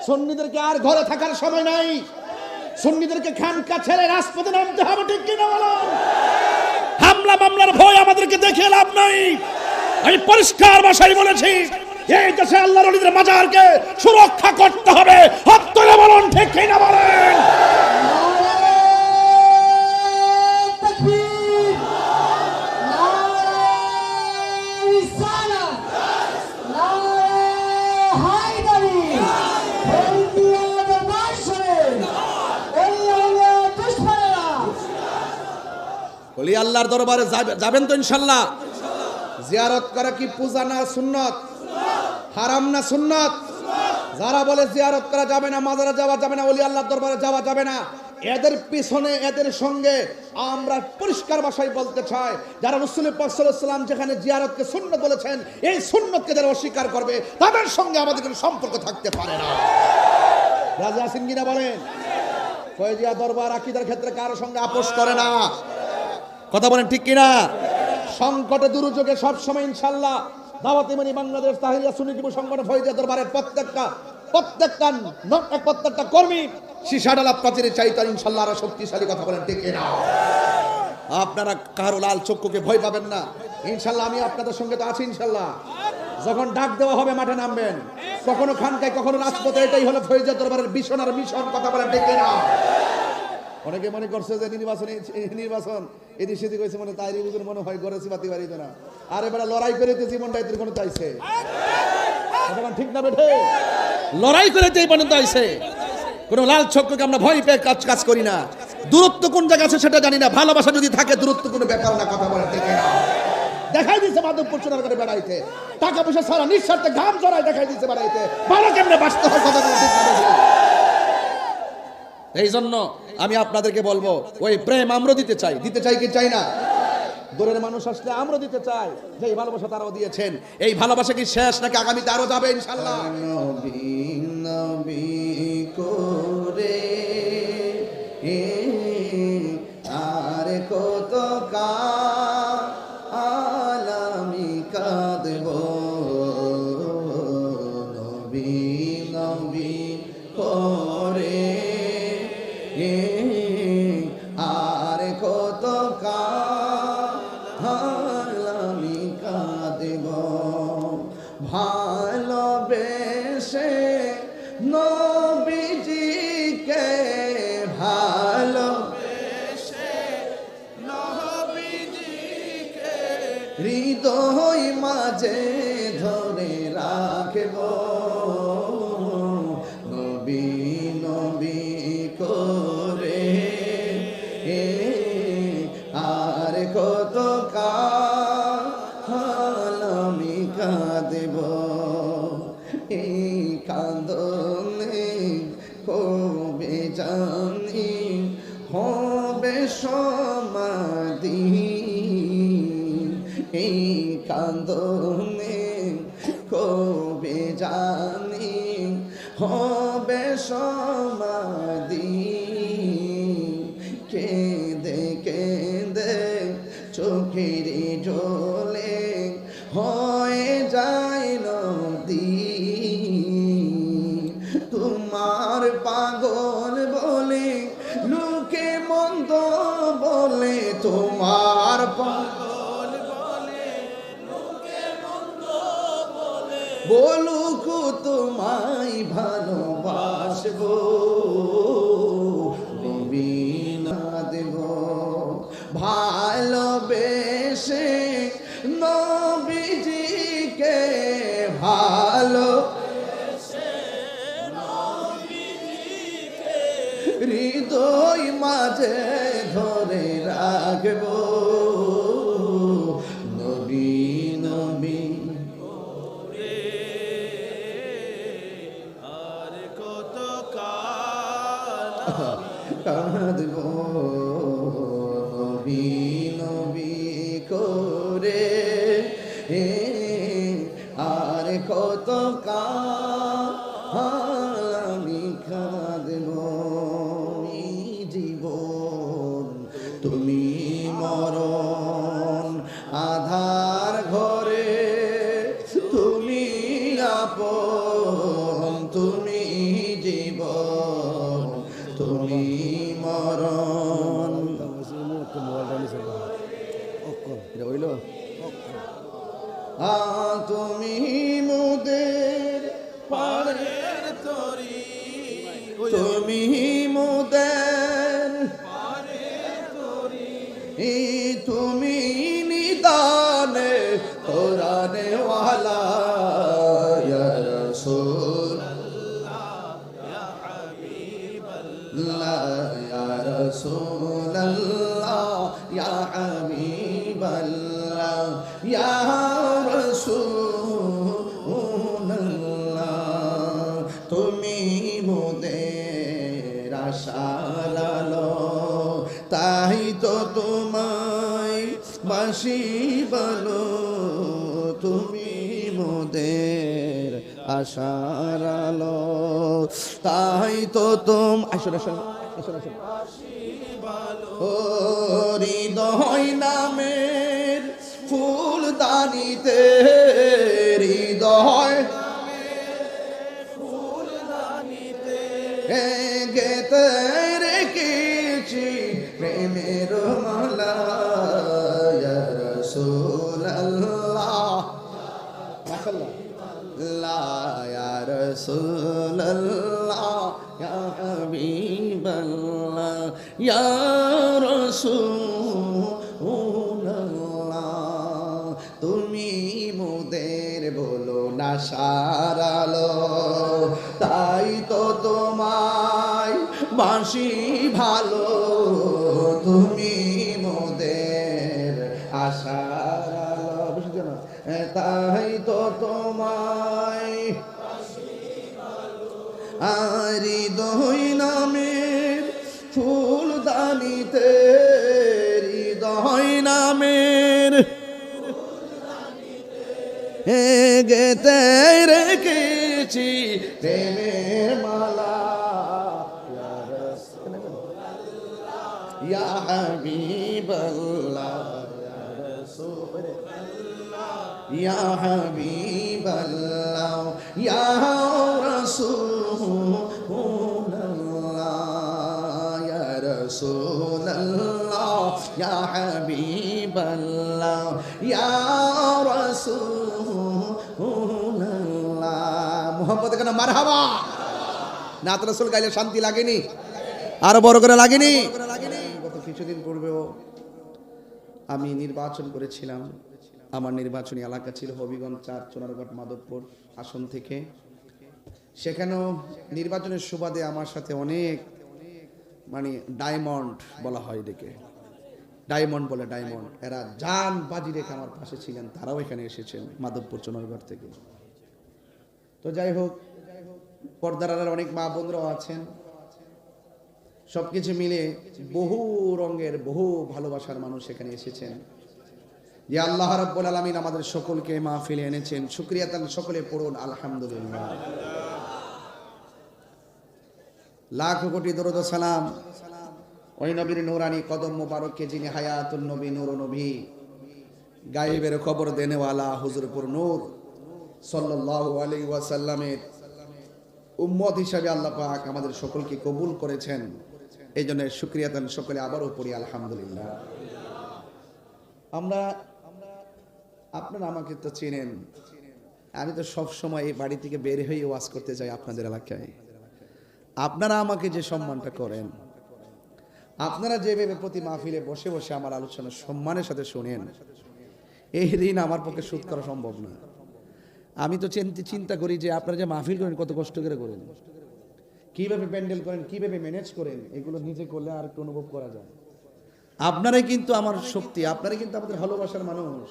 সুন্নিদেরকে আর ঘরে থাকার সময় নাই, সুন্নিদেরকে খানকা ছেড়ে রাজপথে নামতে হবে, ঠিক কিনা বলুন? হামলা মামলার ভয় আমাদেরকে দেখে লাভ নাই। আমি পরিষ্কার ভাষায় বলেছি, এই দেশে আল্লাহর ওলিদের মাজারকে সুরক্ষা করতে হবে। হাত তুলে বলুন, ঠিক কিনা বলেন? বলি আল্লাহর দরবারে যাবেন তো ইনশাল্লাহ? জিয়ারত করা কি পূজা না সুন্নত? হারাম না সুন্নত? যারা বলে জিয়ারত করা যাবে না, মাজারে যাওয়া যাবে না, ওলি আল্লাহর দরবারে যাওয়া যাবে না, এদের পিছনে এদের সঙ্গে আমরা পরিষ্কার ভাষায় বলতে চাই, যারা রাসূল পাক সাল্লাল্লাহু আলাইহি ওয়াসাল্লাম যেখানে জিয়ারতকে সুন্নত বলেছেন, এই সুন্নতকে যারা অস্বীকার করবে তাদের সঙ্গে আমাদের কোনো সম্পর্ক থাকতে পারে না। রাজি আছেন কিনা বলেন? ফয়জিয়া দরবার আকীদার ক্ষেত্রে কারো সঙ্গে আপোষ করে না, কথা বলেন ঠিক কিনা? সংকটে দুর্যোগে সব সময় ইনশাআল্লাহ দাওয়াত ইমানি বাংলাদেশ তাহলিয়া সুন্নি যুব সংগঠন ফয়জিয়া দরবারের প্রত্যেকটা কর্মী শিশাডালা প্রাচীরে চাইতো ইনশাআল্লাহ আরো শক্তিশালী, কথা বলেন ঠিক কিনা? আপনারা কারো লাল চক্ষুকে ভয় পাবেন না ইনশাআল্লাহ। আমি আপনাদের সঙ্গে তো আছি ইনশাআল্লাহ। যখন ডাক দেওয়া হবে মাঠে নামবেন, কখনো খানকায় কখনো রাজপথে, এটাই হলো ফয়জিয়া দরবারের মিশন আর মিশন, কথা বলেন ঠিক কিনা? অনেকে মনে করছে যে নির্বাচন এদিক সেদিক হয়েছে, মনে তাই মনে হয় গড়েছি বাতি বাড়িতে না, আর এবার লড়াই করে জীবনটা এদের কোনো চাইছে, ঠিক না বেঠে? লড়াই করে এই পর্যন্ত আইছে। কোন লাল চক্ষুকে আমরা ভয় পেয়ে কাজ করি না। দূরত্ব কোন জায়গা আছে সেটা জানি না, ভালোবাসা যদি থাকে দূরত্ব কোনো ব্যাপার না, কথা বলে ঠিক না? দেখাই দিচ্ছে মাধবপুর সোনার করে বেড়াইতে, টাকা পয়সা ছাড়া নিঃস্বার্থে ঘাম জড়াই দেখাই দিচ্ছে বেড়াইতে, ভালো কেমনে বাঁচতে হয়, কথা বলে ঠিক না? এই জন্য আমি আপনাদেরকে বলবো, ওই প্রেম আমরা দিতে চাই কি চাই না? দূরের মানুষ আসলে আমরা দিতে চাই, যে এই ভালোবাসা তারাও দিয়েছেন। এই ভালোবাসা কি শেষ নাকি আগামীতে আরো যাবে ইনশাআল্লাহ? নবী নবী করে আর কত কাল আমি কাঁদব, নবী নবী করে আর কত কাল আমি কাঁদব, ভালোবেসে নবীজিকে, ভালোবেসে নবীজিকে হৃদয় মাঝে ধরে রাখব, নবী নবী করে আর কত কাল আমি কাঁদব, এই কাঁদনে কবে জানি হবে সমাধি, এই কাঁদনে কবে জানি হবে সমাধি, কেঁদে কেঁদে চোখের জলে হয়ে যায় নদী, তোমার পাগল বলে লোকে মন্দ বলে, তোমার পাগল বলে লোকে মন্দ বলে, বলুক তোমায় ভালোবাসবো, নবী না দেব, ভালোবেসে নবীজিকে, ভালোবেসে নবীজিকে হৃদয় মাঝে ধরে রাখব, নবী নবী করে আর কত কাল কাঁদব, নবী নবী করে আর কত কাল আমি কাঁদব, জীবন তুমি মরণ আধার ঘরে, তুমি আপন তুমি জীবন তুমি মরণ। এটা হইল তুমি মোদের পারের তরি, তুমি মোদের পারের তরি, তুমি নিদানে কোরআনে ওয়ালা ইয়া রাসূলুল্লাহ ইয়া হাবিবাল্লাহ ইয়া রাসূলুল্লাহ ইয়া হাবিবাল্লাহ ইয়া রাসূলুল্লাহ তুমি মোদের আশার আলো, তাই তো তোমায় বাসি বলো, তুমি মোদের আশার আলো, তাই তো আসুন আসুন আসুন আসুন ও হৃদয় নামের ফুলদানিতে, হৃদয় ফুলদানিতে গেতে রেখেছি প্রেমের মালা ইয়া রাসূলুল্লাহ ইয়া রাসূলুল্লাহ ইয়া হাবিবাল্লাহ ইয়া রাসূলুল্লাহ তুমি মোদের বলো না সারালো, তাই তো তোমায় বাঁশি ভালো, তুমি মোদের আশার আলো, বুঝছো না, তাই তো তোমায় হৃদয় নামের ফুলদানিতে, হৃদয় নামের গেতে রেখেছি প্রেমের মালা ইয়া হাবিবাল্লাহ ইয়া হাবিবাল্লাহ ইয়া রাসূলুল্লাহ ইয়া রাসূলুল্লাহ ইয়া হাবিবাল্লাহ ইয়া রাসূলুল্লাহ। মুহাম্মদ কেন মারহাবা নাত রাসূল গাইলে শান্তি লাগেনি? আরো বড় করে লাগেনি? গত কিছুদিন পূর্বেও আমি নির্বাচন করেছিলাম, আমার নির্বাচনী এলাকা ছিল হবিগঞ্জ ৪ চুনারঘাট মাধবপুর আসন থেকে। সেখানেও নির্বাচনের সুবাদে আমার সাথে অনেক ডায়মন্ড বলা হয়, এটাকে ডায়মন্ড বলে, ডায়মন্ড, এরা জান বাজি রেখে আমার পাশে ছিলেন, তারাও এখানে এসেছেন মাধবপুর চুনারঘাট থেকে। তো যাই হোক, পর্দার আড়ালে অনেক মা বোনরাও আছেন, সবকিছু মিলে বহু রঙের বহু ভালোবাসার মানুষ এখানে এসেছেন। যে আল্লাহ রাব্বুল আলামিন আমাদের সকলকে মাহফিলে এনেছেন, শুকরিয়া তান সকলে পড়ুন আলহামদুলিল্লাহ। লাখ কোটি দরুদ ও সালাম ওই নবীর নূরানি কদম মোবারককে, যিনি হায়াতুন নবী নূর নবী গায়েবের খবর দেনেওয়ালা হুজুরপুর নূর সাল্লাল্লাহু আলাইহি ওয়াসাল্লামের উম্মত হিসাবে আল্লাহ পাক আমাদের সকলকে কবুল করেছেন। এই জন্য শুকরিয়া তান সকলে আবারও পড়ি আলহামদুলিল্লাহ। আপনারা আমাকে তো চেনেন, আমি তো সব সময় এই বাড়ি থেকে বের হয়ে ওয়াজ করতে যাই আপনাদের এলাকায়। আপনারা আমাকে যে সম্মানটা করেন, আপনারা যেভাবে প্রতি মাহফিলে বসে বসে আমার আলোচনা সম্মানের সাথে শোনেন, এই ঋণ আমার পক্ষে শোধ করা সম্ভব না। আমি তো চিন্তা করি যে আপনারা যে মাহফিল করেন কত কষ্ট করে করেন, কিভাবে প্যান্ডেল করেন, কিভাবে ম্যানেজ করেন, এগুলো নিজে করলে আর একটু অনুভব করা যায়। আপনারাই কিন্তু আমার শক্তি, আপনারাই কিন্তু আমাদের ভালোবাসার মানুষ।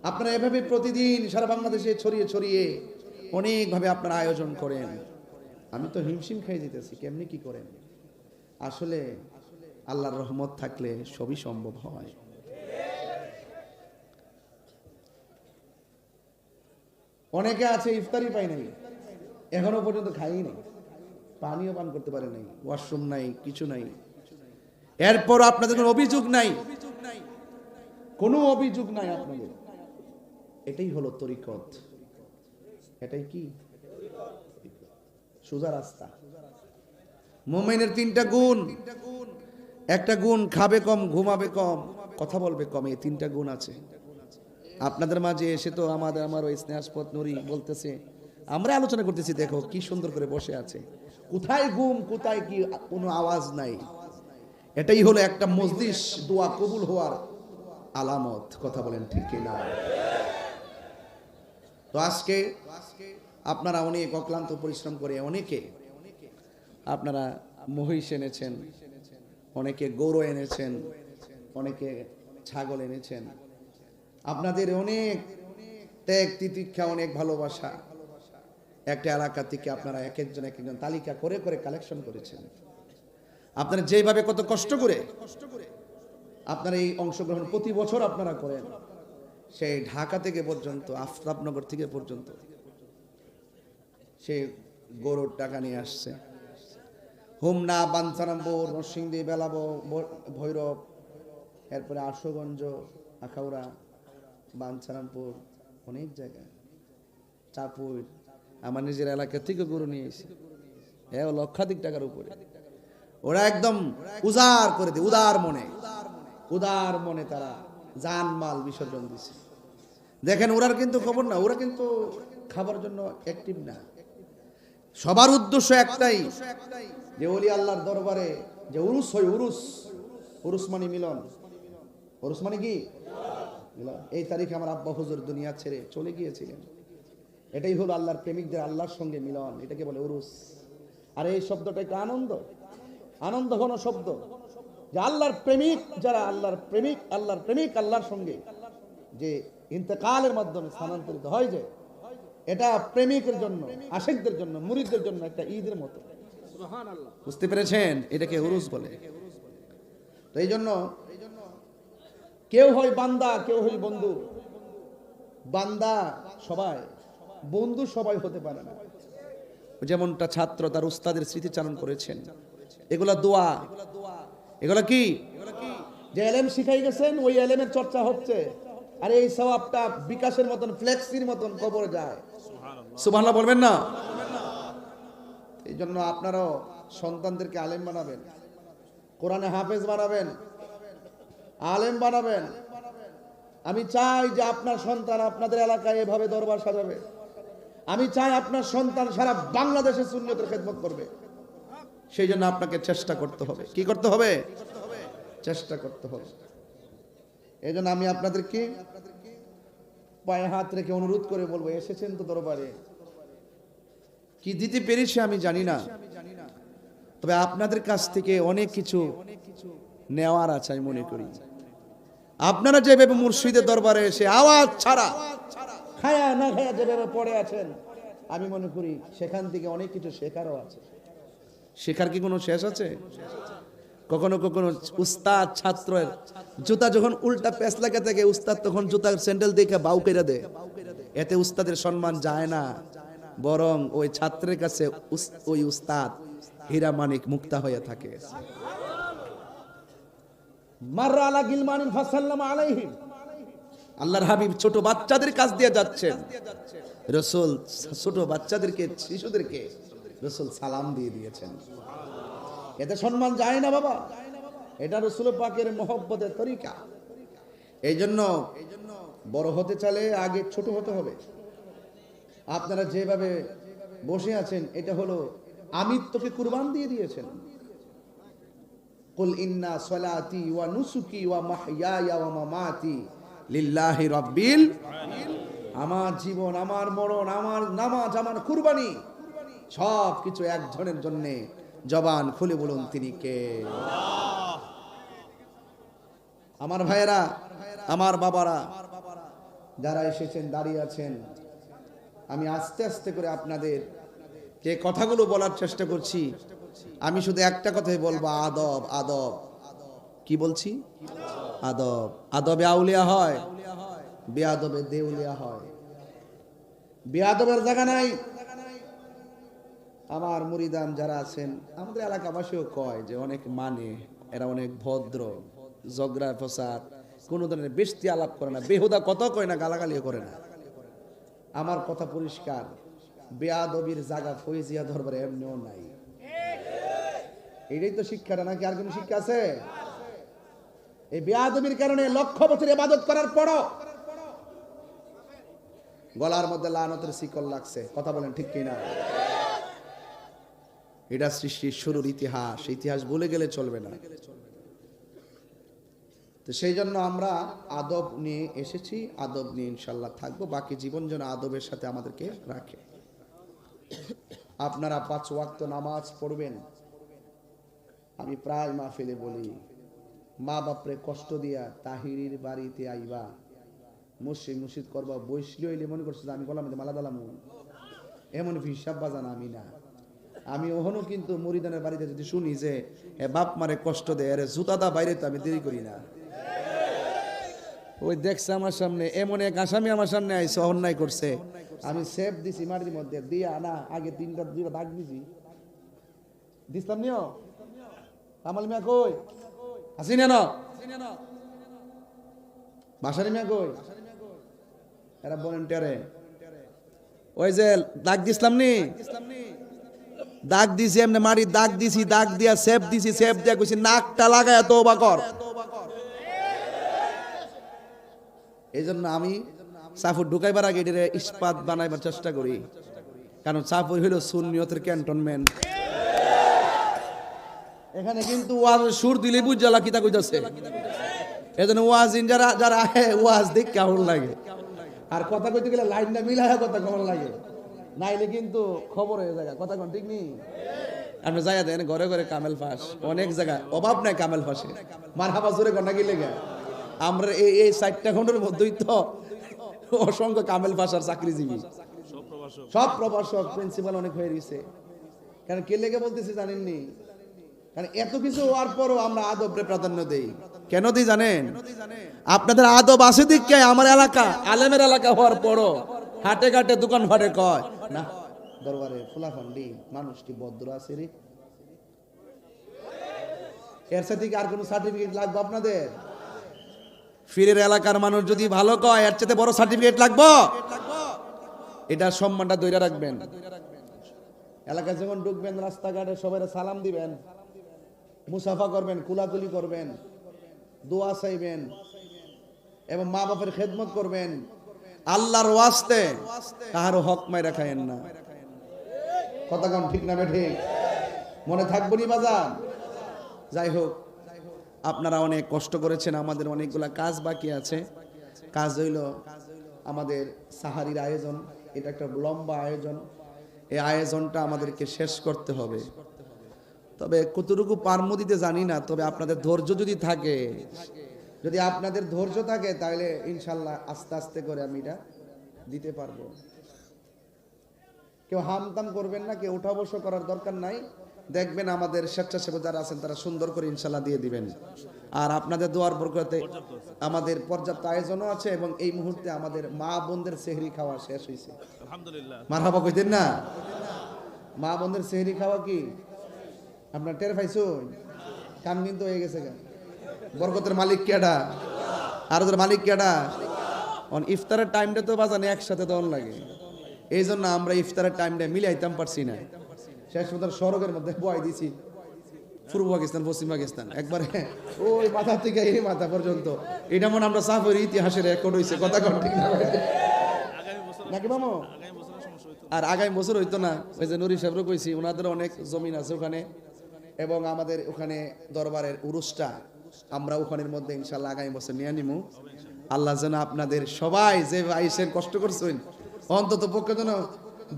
আপনারা এভাবে প্রতিদিন সারা বাংলাদেশে ছড়িয়ে ছড়িয়ে অনেকভাবে আপনারা আয়োজন করেন। আমি তো হিমশিম খেয়ে যেতেছি, কেমনি কি করেন। আসলে আল্লাহর রহমত থাকলে সবই সম্ভব হয়। অনেকে আছে ইফতারি পাই নাই, এখনো পর্যন্ত খাই নাই, পানিও পান করতে পারে নাই, ওয়াশরুম নাই, কিছু নাই। এরপর আপনাদের কোনো অভিযোগ নাই, কোনো অভিযোগ নাই আপনাদের। এটাই হলো তরিকত। এটাই কি? সোজা রাস্তা। মুমিনের 3টা গুণ, একটা গুণ খাবে কম, ঘুমাবে কম, কথা বলবে কম, এই 3টা গুণ আছে। আপনাদের মাঝে এসে তো আমার ওই স্নেহাস্পদ নুরি বলতেছে, আমরা আলোচনা করতেছি, দেখো কি সুন্দর করে বসে আছে, কোথায় ঘুম, কোথায় কি, কোনো আওয়াজ নাই। এটাই হলো একটা মজলিস দোয়া কবুল হওয়ার আলামত। কথা বলেন ঠিক কি না? তো আজকে আপনারা অনেক অক্লান্ত পরিশ্রম করে অনেকে আপনারা মহিষ এনেছেন, অনেকে গরু এনেছেন, অনেকে ছাগল এনেছেন। আপনাদের অনেক ত্যাগ তিতিক্ষা, অনেক ভালোবাসা। একটা এলাকা থেকে আপনারা এক একজন তালিকা করে করে কালেকশন করেছেন। আপনারা যেভাবে কত কষ্ট করে আপনারা এই অংশগ্রহণ প্রতি বছর আপনারা করেন, সেই ঢাকা থেকে পর্যন্ত, আফতাবনগর থেকে পর্যন্ত সে গরুর টাকা নিয়ে আসছে। হোমনা, বাঞ্ছারামপুর, নরসিংদী, বেলাবো, ভৈরব, এরপরে আশুগঞ্জ, আখাউড়া, বাঞ্ছারামপুর, অনেক জায়গায়, চাপুর, আমার নিজের এলাকা থেকে গরু নিয়ে এসে লক্ষাধিক টাকার উপরে ওরা একদম উজাড় করে দিয়ে উদার মনে তারা জান মাল বিসর্জন দিছে। দেখেন ওরার কিন্তু খবর না, ওরা কিন্তু খাবার জন্য অ্যাক্টিভ না। সবার উদ্দেশ্য একটাই, যে ওলি আল্লাহর দরবারে যে উরুস হয়, উরুস মানে মিলন। উরুস মানে কি? এই তারিখে আমার আব্বা হুজুর দুনিয়া ছেড়ে চলে গিয়েছিলেন। এটাই হলো আল্লাহর প্রেমিকদের আল্লাহর সঙ্গে মিলন, এটাকে বলে উরুস। আর এই শব্দটা একটা আনন্দ ঘন শব্দ, যে আল্লাহর প্রেমিক যারা, আল্লাহর প্রেমিক আল্লাহর সঙ্গে যে ইন্তেকালের মাধ্যমে স্থানান্তরিত হয়, যে এটা প্রেমিকের জন্য, আশিকদের জন্য, মুরিদদের জন্য একটা ঈদের মতো। বুঝতে পেরেছেন? এটাকে উরুস বলে। তো এই জন্য কেউ হয় বান্দা, কেউ হয় বন্ধু। বান্দা সবাই, বন্ধু সবাই হতে পারে না। যেমনটা ছাত্র তার উস্তাদের স্মৃতিচারণ করেছেন, এগুলা দোয়া, এগুলা কি, যে এলেম শিখাই গেছেন, ওই এলেমের চর্চা হচ্ছে, আর এই সওয়াবটা বিকাশের মতন, ফ্লেক্সির মতন কবরে যায়। সুবহানাল্লাহ বলবেন না? এই জন্য আপনারাও সন্তানদেরকে আলেম বানাবেন, কোরআনে হাফেজ বানাবেন, আলেম বানাবেন। আমি চাই যে আপনার সন্তান আপনাদের এলাকায় এভাবে দরবার সাজাবে। আমি চাই আপনার সন্তান সারা বাংলাদেশে সুন্নতের খেদমত করবে। সেই জন্য আপনাকে চেষ্টা করতে হবে। কি করতে হবে? চেষ্টা করতে হবে। এই জন্য আমি আপনাদেরকে পায়ে হাত রেখে অনুরোধ করে বলবো, এসেছেন তো দরবারে, কি দিতে পেরেছি আমি জানি না, তবে আপনাদের কাছ থেকে অনেক কিছু নেওয়ার আছে আমি মনে করি। আপনারা যেভাবে মুর্শিদের দরবারে এসে আওয়াজ ছাড়া, খায়া না খায়া যেভাবে পড়ে আছেন, আমি মনে করি সেখান থেকে অনেক কিছু শেখারও আছে। শেখার কি কোনো শেষ আছে? কখনো কখনো উস্তাদ ছাত্রের জুতা যখন উল্টা প্যাঁচ লাগা থাকে, উস্তাদ তখন জুতার স্যান্ডেল দেখে বাউ কেটে দেয়, এতে উস্তাদের সম্মান যায় না, বরং ওই ছাত্রের কাছে ওই উস্তাদ হীরা মানিক মুক্তা হয়ে থাকে। মাররা আলা গিলমানিন ফাসাল্লামা আলাইহিম, আল্লাহর হাবিব ছোট বাচ্চাদের কাছ দিয়ে যাচ্ছেন, রাসূল ছোট বাচ্চাদেরকে, শিশুদেরকে রাসূল সালাম দিয়ে দিয়েছেন। এতে সম্মান যায় না বাবা, এটা রাসূল পাকের মহব্বতের তরিকা। এই জন্য বড় হতে চাইলে আগে ছোট হতে হবে। আপনারা যেভাবে বসে আছেন, এটা হলো আমিত্বকে কুরবান দিয়ে দিয়েছেন। কুল ইন্না সলাতি ওয়া নুসুকি ওয়া মাহইয়ায়া ওয়া মামাতি লিল্লাহি রাব্বিল আলামিন। আমার জীবন, আমার মরণ, আমার নামাজ, আমার কুরবানি সব কিছু একজনের জন্য। জবান খুলে বলুন তিনি কে? আমার ভাইয়েরা, আমার বাবারা যারা এসেছেন, দাঁড়িয়ে আছেন, আমি আস্তে আস্তে করে আপনাদের যে কথাগুলো বলার চেষ্টা করছি, আমি শুধু একটা কথাই বলবো, আদব। আদব কি বলছি? আদব। আদবে আউলিয়া হয়, বেয়াদবে দেউলিয়া হয়। বেয়াদবের জায়গা নাই। আমার মুরিদান যারা আছেন, আমাদের এলাকাবাসীও কয় যে অনেক মানে, এরা অনেক ভদ্র, ঝগড়া ফসাদ, কোনো ধরনের বেশতি আলাপ করে না, বেহুদা কথা কয় না, গালাগালিও করে না। আমার কথা পরিষ্কার, বেয়াদবির জায়গা ফয়জিয়া দরবারে এমনিও নাই। এটাই তো শিক্ষাটা, নাকি আর কোনো শিক্ষা আছে? এই বেয়াদবির কারণে লক্ষ বছর ইবাদত করার পরও গলার মধ্যে লানতের শিকল লাগছে। কথা বলেন ঠিক কিনা? এটা সৃষ্টির শুরুর ইতিহাস, ইতিহাস ভুলে গেলে চলবে না। তো সেই জন্য আমরা আদব নিয়ে এসেছি, আদব নিয়ে ইনশাল্লাহ থাকবো। বাকি জীবন যেন আদবের সাথে আমাদেরকে রাখে। আপনারা 5 ওয়াক্ত নামাজ পড়বেন। আমি প্রায় মাহফিলে বলি, মা বাপরে কষ্ট দিয়া তাহিরির বাড়িতে আইবা, মুর্শিদ করবা, বৈশলি হইলে মনে করছে যে আমি গলার মধ্যে মালা দালাম, এমন হিসাব বাজান আমি না। আমি ওহনো কিন্তু মুরিদানের বাড়িতে যদি শুনি যে বাপ মারে কষ্ট দেয়, আরে জুতাদা বাইরে তো আমি দেরি করি না। ওই দেখছে আমার সামনে এমন এক আসামি আমার সামনে আইসে, অন্যায় করছে, আমি সেফ দিছি মাটির মধ্যে দিয়া না, আগে 2টা দাগ দিছি, দিতাম নিও কামাল মিয়া কই আসি না, বাসারি মিয়া কই, এরা ভলেন্টিয়ারে ওই যে দাগ দিছিলাম নি, দাগ দিছি এমনি মারি দাগ দিছি, দাগ দিয়া সেফ দিছি, সেফ দিয়া কইছি নাকটা লাগায় তওবা কর। এই জন্য আমি সাফুর ঢুকাইবার আগে এটারে ইস্পাত বানাইবার চেষ্টা করি, কারণ সাফুর হইল সুন্নিয়তের ক্যান্টনমেন্ট। এখানে কিন্তু ওয়াজ সুর দিলে বুঝালা কিতা কইতাছে। এজন্য ওয়াজিন যারা যারা ওয়াজ দেখ কেমন লাগে, আর কথা কইতে গেলে লাইনটা মিলায়া কথা কেমন লাগে, নাইলে কিন্তু খবর হয়ে যায়। কথা কোন ঠিক নেই? আপনি যাইয়া দেন ঘরে ঘরে কামেল ফাঁস, অনেক জায়গায় অভাব নাই কামেল ফাঁসে, মারহাবা জোরে কন্যা গিলে গে। আমরা এই 4টা খণ্ডের মধ্যেই তো অসংখ্য কামেল ফাঁসার চাকরিজীবী, সব প্রভাষক প্রিন্সিপাল অনেক হয়ে গেছে। কারণ কে লেগে বলতেছি জানেননি? কারণ এত কিছু হওয়ার পরও আমরা আদবরে প্রাধান্য দেই। কেন দিই জানেন? আপনাদের আদব আছে দিকে আমার এলাকা আলেমের এলাকা হওয়ার পরও হাটে ঘাটে দোকান ঘাটে কয় না দরবারে ফুলাফান্ডি মানুষ কি ভদ্র আছে রে, এর সাথে আর কোন সার্টিফিকেট লাগবে আপনাদের? ফিরের এলাকার মানুষ যদি ভালো কয় এর চাইতে বড় সার্টিফিকেট লাগবে? এটা সম্মানটা ধরে রাখবেন। এলাকায় যখন ঢুকবেন রাস্তাঘাটে সবাই সালাম দিবেন, মুসাফা করবেন, কুলাকুলি করবেন, দোয়া চাইবেন এবং মা বাপের খেদমত করবেন। আল্লাহর ওয়াস্তে কাহারও হক মাইরা খায়েন না। কথা কোন ঠিক না ঠিক? মনে থাকবো নি বাজান? যাই হোক, আপনারা অনেক কষ্ট করেছেন, আমাদের অনেকগুলা কাজ বাকি আছে। কাজ হইল আমাদের সাহারির আয়োজন, এটা একটা লম্বা আয়োজন। এই আয়োজনটা আমাদেরকে শেষ করতে হবে। তবে কতটুকু পারমো দিতে জানি না, তবে আপনাদের ধৈর্য যদি থাকে, যদি আপনাদের ধৈর্য থাকে তাহলে ইনশাল্লাহ আস্তে আস্তে করে আমি এটা দিতে পারবো। কেউ হামতাম করবেন না, কেউ উঠা বসা করার দরকার নাই। দেখবেন আমাদের স্বেচ্ছাসেবক যারা আছেন তারা সুন্দর করে ইনশাল্লাহ দিয়ে দিবেন। আর আপনাদের দোয়ার বরকতে আমাদের পর্যাপ্ত আয়োজনও আছে এবং এই মুহূর্তে আমাদের মা বোনদের সেহরি খাওয়া শেষ হয়েছে, আলহামদুলিল্লাহ। মারহাবা কইতেন না? মা বোনদের সেহরি খাওয়া কি আপনার টের পাইছুন? কাম কিন্তু হয়ে গেছে। বরকতের মালিক কেডা? আর ওদের মালিক কেডা? ইফতারের টাইমটা তো বাজানে একসাথে তখন লাগে, এই জন্য আমরা ইফতারের টাইমটা মিলাইতাম পারছি না। শেষ পর্যন্ত সড়কের মধ্যে বয় দিছি, পূর্ব পাকিস্তান পশ্চিম পাকিস্তান একবারে ওই মাথা থেকে এই মাথা পর্যন্ত। এটা মনে আমরা সাফের ইতিহাসের রেকর্ড হয়েছে। কথা কোন ঠিক না নাকি মামু? আর আগামী বছর হইতো না, ওই যে নুরি সাহেবরও কইছি, ওনাদের অনেক জমিন আছে ওখানে এবং আমাদের ওখানে দরবারের উরুসটা আমরা ওখানের মধ্যে ইনশাল্লাহ আগামী বছর নিয়ে নিমু। আল্লাহ যেন আপনাদের সবাই যে আইসেন কষ্ট করছেন অন্তত পক্ষে যেন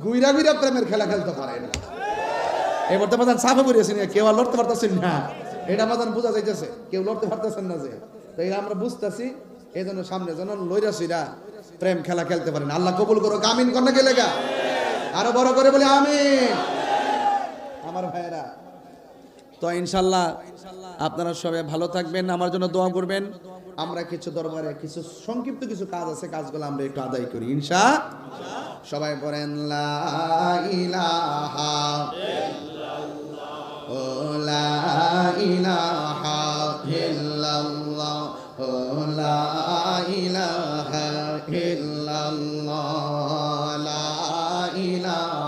গুইরা গুইরা প্রেমের খেলা খেলতে পারেন। এবার তো বাজান সাফে পড়িয়েছেন, কেউ আর লড়তে পারতেছেন না, এটা বাজান বোঝা যাইতেছে, কেউ লড়তে পারতেছেন না যে, তো এটা আমরা বুঝতেছি। এই জন্য সামনে যেন লইরাছিরা প্রেম খেলা খেলতে পারেন। আল্লাহ কবুল করো, আমিন কন্যা গেলে গা আরো বড় করে বলে আমিন আমার ভাইয়েরা। তো ইনশাল্লাহ আপনারা সবাই ভালো থাকবেন, আমার জন্য দোয়া করবেন। আমরা কিছু দরবারে কিছু সংক্ষিপ্ত কিছু কাজ আছে, কাজগুলো আমরা একটু আদায় করি ইনশাআল্লাহ। সবাই বলেন লা ইলাহা ইল্লাল্লাহ, লা ইলাহা ইল্লাল্লাহ, লা ইলাহা ইল্লাল্লাহ, লা ইলাহা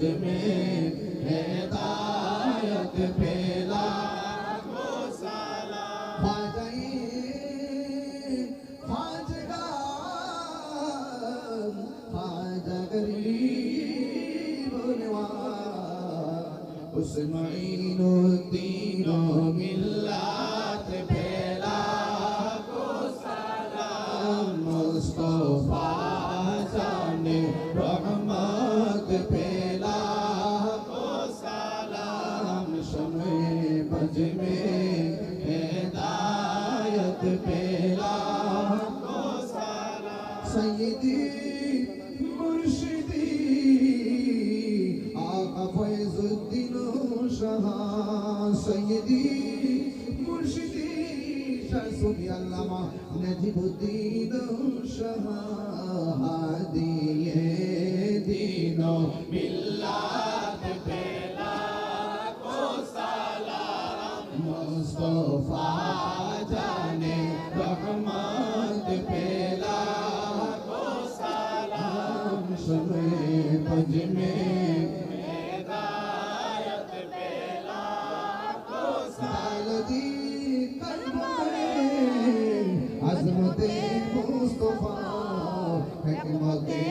भज में हिदायत पेला ख्वाजा गरीब नवाज उस मईनुद्दीन मिल्लत पेला को सलाम मुस्तफा जाने रहमत पेला को सलाम शमे भज में हिदायत पेला को सलाम सय्यदी मुर्शिदी आका फैजुद्दीन शाह सय्यदी मुर्शिदी शमसुद्दीन अल्लामा नजीबुद्दीन शाह हादिये दीनो मिल्लत पेला को सलाम मुस्तफा जाने रहमत पेला को सलाम शमे भज में हिदायत पेला को सलाम अज़मते मुस्तफा हिकमते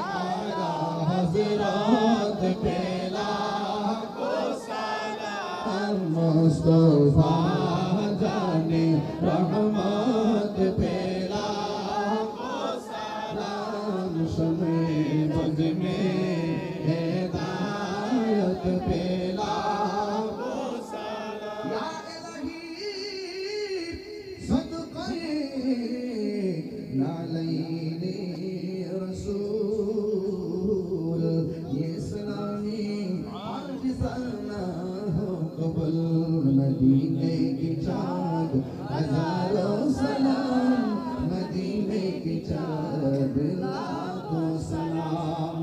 आला हज़रत पेला को सलाम मुस्तफा जाने रहमत पेला को सलाम शमे भज में हिदायत पेला को सलाम या इलाही सदक़े नालैने रसूल ये सलामी आज सना हो कबल मदीने की चाँद हजारों सलाम मदीने की चाँद लाखों सलाम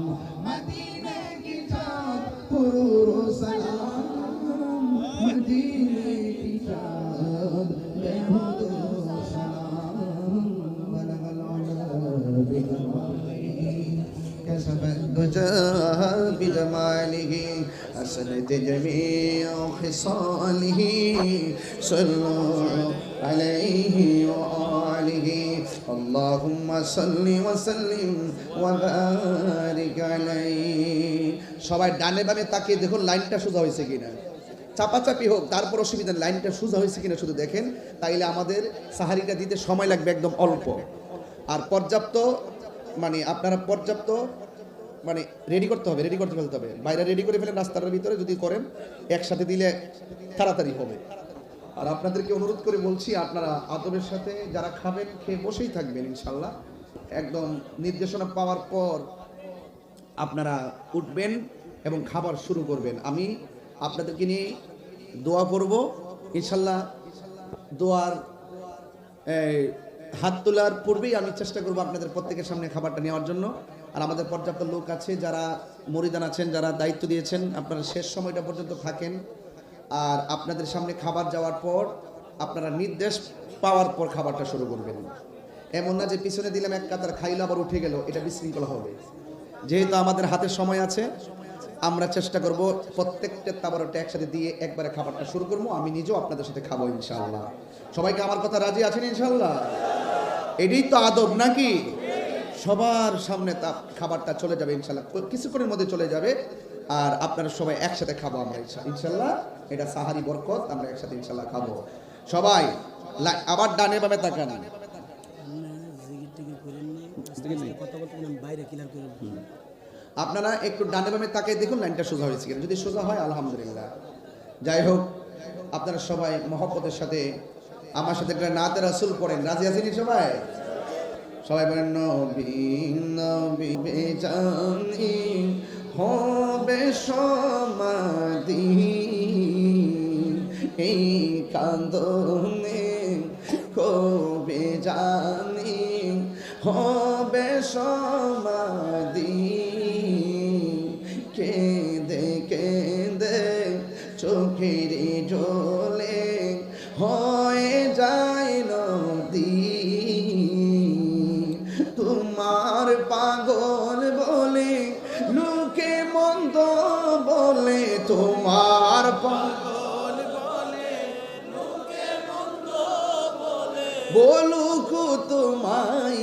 मदीने की चाँद करोड़ों सलाम मदीने की चाँद लाखों सलाम बलगल उला बिजमालिही كسب الدجى بجماله حسنت جميع خصاله صلوا عليه وآله اللهم صل وسلم وبارك عليه সবাই ডানে বামে তাকিয়ে দেখুন লাইনটা সোজা হয়েছে কিনা চাপাচাপি হোক তারপর অসুবিধা লাইনটা সোজা হয়েছে কিনা শুধু দেখেন তাইলে আমাদের সাহারিটা দিতে সময় লাগবে একদম অল্প আর পর্যাপ্ত মানে আপনারা পর্যাপ্ত মানে রেডি করতে ফেলতে হবে বাইরে রেডি করে ফেলেন রাস্তার ভিতরে যদি করেন একসাথে দিলে তাড়াতাড়ি হবে আর আপনাদেরকে অনুরোধ করে বলছি আপনারা আদবের সাথে যারা খাবেন খেয়ে বসেই থাকবেন ইনশাল্লাহ একদম নির্দেশনা পাওয়ার পর আপনারা উঠবেন এবং খাবার শুরু করবেন আমি আপনাদেরকে নিয়ে দোয়া করব ইনশাল্লাহ দোয়ার হাত তোলার পূর্বেই আমি চেষ্টা করব আপনাদের প্রত্যেকের সামনে খাবারটা নেওয়ার জন্য আর আমাদের পর্যাপ্ত লোক আছে যারা মরিদান আছেন যারা দায়িত্ব দিয়েছেন আপনারা শেষ সময়টা পর্যন্ত থাকেন আর আপনাদের সামনে খাবার যাওয়ার পর আপনারা নির্দেশ পাওয়ার পর খাবারটা শুরু করবেন এমন না যে পিছনে দিলাম এক কাতার খাইলে আবার উঠে গেল এটা বিশৃঙ্খলা হবে যেহেতু আমাদের হাতে সময় আছে আমরা চেষ্টা করব প্রত্যেকটা তাবারটা একসাথে দিয়ে একবারে খাবারটা শুরু করবো আমি নিজেও আপনাদের সাথে খাবো ইনশাআল্লাহ সবাইকে আমার কথা রাজি আছেন ইনশাআল্লাহ এটাই তো আদব নাকি সবার সামনে তা খাবারটা চলে যাবে ইনশাআল্লাহ কিছুক্ষণের মধ্যে চলে যাবে আর আপনারা সবাই একসাথে খাবো আমরা ইনশাআল্লাহ এটা সাহারি বরকত আমরা একসাথে ইনশাআল্লাহ খাবো সবাই আবার ডানে বামে তাকান আপনারা একটু ডানে বামে তাকিয়ে দেখুন লাইনটা সোজা হয়েছে কিনা যদি সোজা হয় আলহামদুলিল্লাহ যাই হোক আপনারা সবাই মহব্বতের সাথে আমার সাথে একটা নাতে রাসূল পড়েন রাজি আছেন সবাই সবাই বলেন নবী নবী বেজানি হবে সমাধি এই কান্দনে কবে জানি হবে সমাধি কেঁদে কেঁদে চোখের জলে হয়ে যায় নদী তোমার পাগল বলে লোকে মন্দ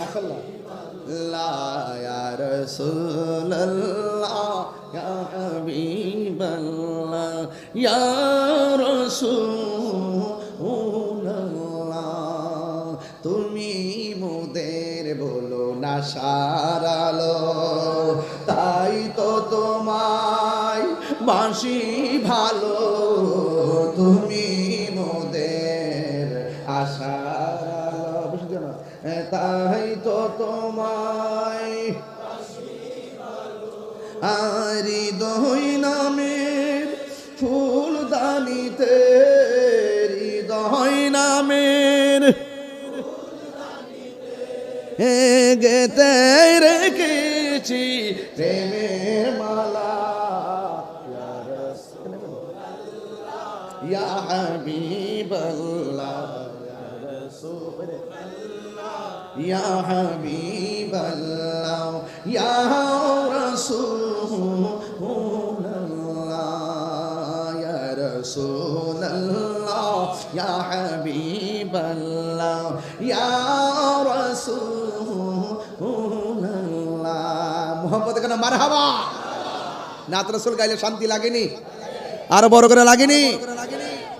মাশাআল্লাহ। লা ইয়া রাসূলুল্লাহ ইয়া হাবিবাল্লাহ ইয়া রাসূলুল্লাহ তুমি মোদের বলো না সারালো তাই তো তোমায় বাসি ভালো তুমি মোদের আশার আলো বুঝতে না তাই তো তোমায় আরি দই নামের ফুলদানিতে হৃদয় নামের গেতে রেখেছি প্রেমের মালা ইয়া হাবিবাল্লাহ ইয়া হাবিবাল্লাহ ইয়া রাসূলুল্লাহ ইয়া রাসূলুল্লাহ ইয়া হাবিবাল্লাহ ইয়া রাসূলুল্লাহ মুহাম্মদ কেন মারহাবা নাত রাসূল গাইলে শান্তি লাগেনি আরো বড় করে লাগেনি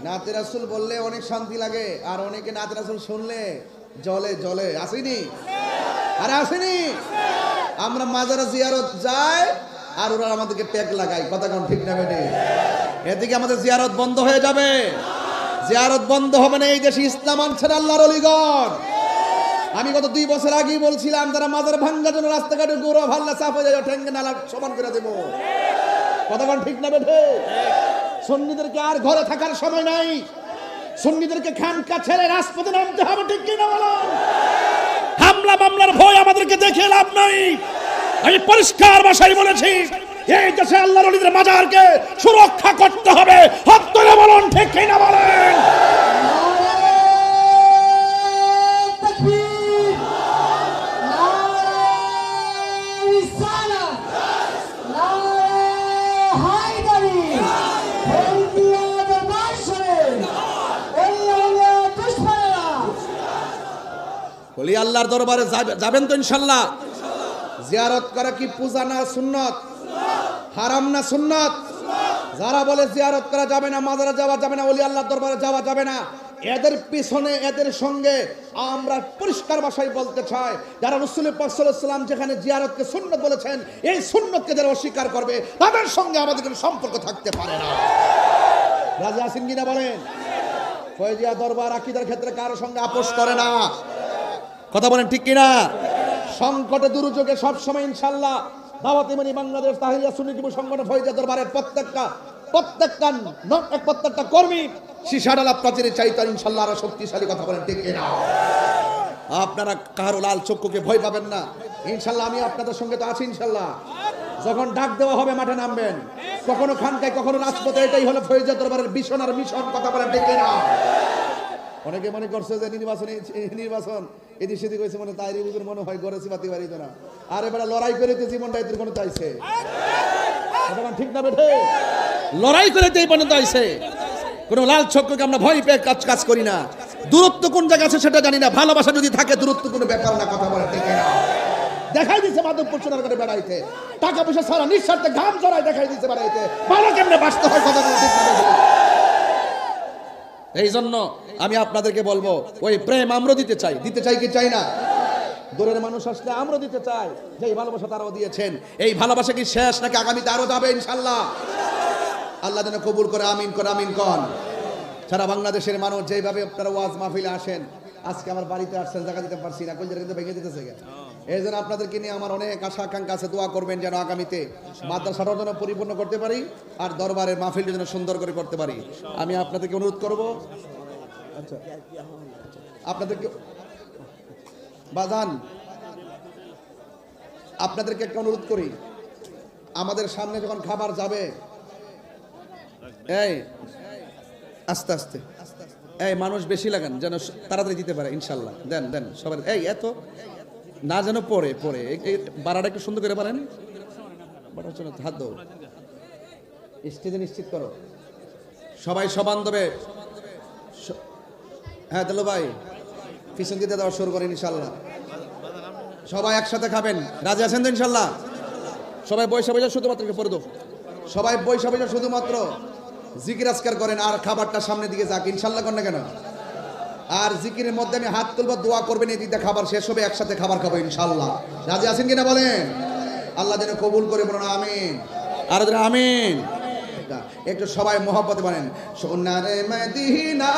নাত রাসূল বললে অনেক শান্তি লাগে আর অনেকে নাত রাসূল শুনলে জলে জলে আসেনি আরে আসেনি আমরা মাজারে জিয়ারত যাই আর ওরা আমাদেরকে ট্যাগ লাগায় কথা কোন ঠিক না বেটে এদিকে আমাদের জিয়ারত বন্ধ হয়ে যাবে জিয়ারত বন্ধ হবে না এই দেশে ইসলাম আনছে না আল্লাহর ওলিগণ আমি গত 2 বছর আগেই বলছিলাম যারা মাজার ভাঙ্গার জন্য রাস্তাঘাটে গৌরব হাল্লা চাপ হয়ে যায় ঠেঙ্গে নালা সমান করে দেব কথা কোন ঠিক না বেটে সুন্নিদেরকে আর ঘরে থাকার সময় নাই সুন্নিদেরকে খানকা ছেড়ে রাজপথে নামতে হবে ঠিক কি না বলুন হামলা মামলার ভয় আমাদেরকে দেখে লাভ নাই আমি পরিষ্কার ভাষায় বলেছি এই দেশে আল্লাহর ওলিদের মাজারকে সুরক্ষা করতে হবে হাত তুলে বলুন ঠিক কি না বলেন বলি আল্লাহর দরবারে যাবেন তো ইনশাআল্লাহ জিয়ারত করা কি পূজা না সুন্নাত হারাম না সুন্নাত যারা বলে জিয়ারত করা যাবে না মাজারে যাওয়া যাবে না ওলি আল্লাহর দরবারে যাওয়া যাবে না এদের পিছনে এদের সঙ্গে আমরা পরিষ্কার ভাষায় বলতে চাই যারা রাসূল পাক সাল্লাল্লাহু আলাইহি ওয়াসাল্লাম যেখানে জিয়ারতকে সুন্নাত বলেছেন এই সুন্নাতকে যারা অস্বীকার করবে তাদের সঙ্গে আমাদের কোনো সম্পর্ক থাকতে পারে না রাজা আছেন কিনা বলেন ফয়জিয়া দরবার আকীদার ক্ষেত্রে কারো সঙ্গে আপোষ করে না কথা বলেন ঠিক কিনা সংকটে দুর্যোগে সব সময় ইনশাআল্লাহ দাওয়াত ইমানি বাংলাদেশ তাহলিয়া সুন্নি যুব সংগঠন ফয়জিয়া দরবারের প্রত্যেকটা কর্মী শিশাডালা প্রাচীরের চাইতে ইনশাআল্লাহ আরো শক্তিশালী কথা বলেন ঠিক কিনা আপনারা কারো লাল চক্ষুকে ভয় পাবেন না ইনশাআল্লাহ আমি আপনাদের সঙ্গে তো আছি ইনশাআল্লাহ যখন ডাক দেওয়া হবে মাঠে নামবেন কখনো খানকায় কখনো রাজপথে এটাই হলো ফয়জিয়া দরবারের ভীষণ আর মিশন কথা বলেন ঠিক কিনা অনেকে মনে করছে যে নির্বাচন এদিক সেদিক হয়েছে মনে তাই রিবুকের মনে হয় গড়েছি বাতি বাড়িতে না আর এবার লড়াই করে তো জীবনটা এদের কোনো চাইছে ঠিক না বেঠে লড়াই করে এই পর্যন্ত আইছে কোনো লাল চক্ষুকে আমরা ভয় পেয়ে কাজ করি না দূরত্ব কোন জায়গা আছে সেটা জানি না ভালোবাসা যদি থাকে দূরত্ব কোনো ব্যাপার না কথা বলে ঠিক না দেখাই দিচ্ছে মাধবপুর সোনার করে বেড়াইতে টাকা পয়সা সারা নিঃস্বার্থে ঘাম জড়াই দেখাই দিচ্ছে বেড়াইতে ভালো কেমনে বাঁচতে হয় কথা বলে ঠিক না এই জন্য আমি আপনাদেরকে বলবো ওই প্রেম আমরা দিতে চাই কি চাই না দূরের মানুষ আসলে আমরা দিতে চাই যে এই ভালোবাসা তারাও দিয়েছেন এই ভালোবাসা কি শেষ নাকি আগামীতে আরো যাবে ইনশাআল্লাহ আল্লাহ যেন কবুল করে আমিন কন সারা বাংলাদেশের মানুষ যেভাবে আপনারা ওয়াজ মাহফিলে আসেন আজকে আমার বাড়িতে আসছেন জায়গা দিতে পারছি না কলজার কিন্তু ভেঙে দিতেছে এই জন্য আপনাদেরকে নিয়ে আমার অনেক আশা আকাঙ্ক্ষা আছে দোয়া করবেন যেন আগামীতে মাদ্রাসাটাও যেন পরিপূর্ণ করতে পারি আর দরবারের মাহফিলটা যেন সুন্দর করে করতে পারি আমি আপনাদেরকে অনুরোধ করব আচ্ছা আপনাদেরকে বাজান আপনাদেরকে একটা অনুরোধ করি আমাদের সামনে যখন খাবার যাবে এই আস্তে আস্তে এই মানুষ বেশি লাগান যেন তাড়াতাড়ি দিতে পারে ইনশাল্লাহ দেন সবাই এই এত না যেন পরে এই বাড়াটা একটু সুন্দর করে পারেন হাত দাও স্টেজে নিশ্চিত করো সবাই সবান্ধবে হ্যাঁ দিল ভাই পিছন দিতে দেওয়া শুরু করেন ইনশাল্লাহ সবাই একসাথে খাবেন, রাজি আছেন তো ইনশাল্লাহ? সবাই বৈশা বৈশা শুধুমাত্র পড়ে দাও, সবাই বৈশা বৈশা শুধুমাত্র জিকির আজকার করেন আর খাবারটা সামনের দিকে যাক, ইনশাল্লাহ করেন না কেন? আর জিকিরের মধ্যে আমি হাত তুলবো, দোয়া করবেন, এই দিকটা খাবার শেষ হবে, একসাথে খাবার খাবো ইনশাল্লাহ। রাজি আছেন কিনা বলেন? আল্লাহ যেন কবুল করে, বলুন আমিন। আর আমিন। একটু সবাই মোহাব্বতে বলেন, সোনার মদিনা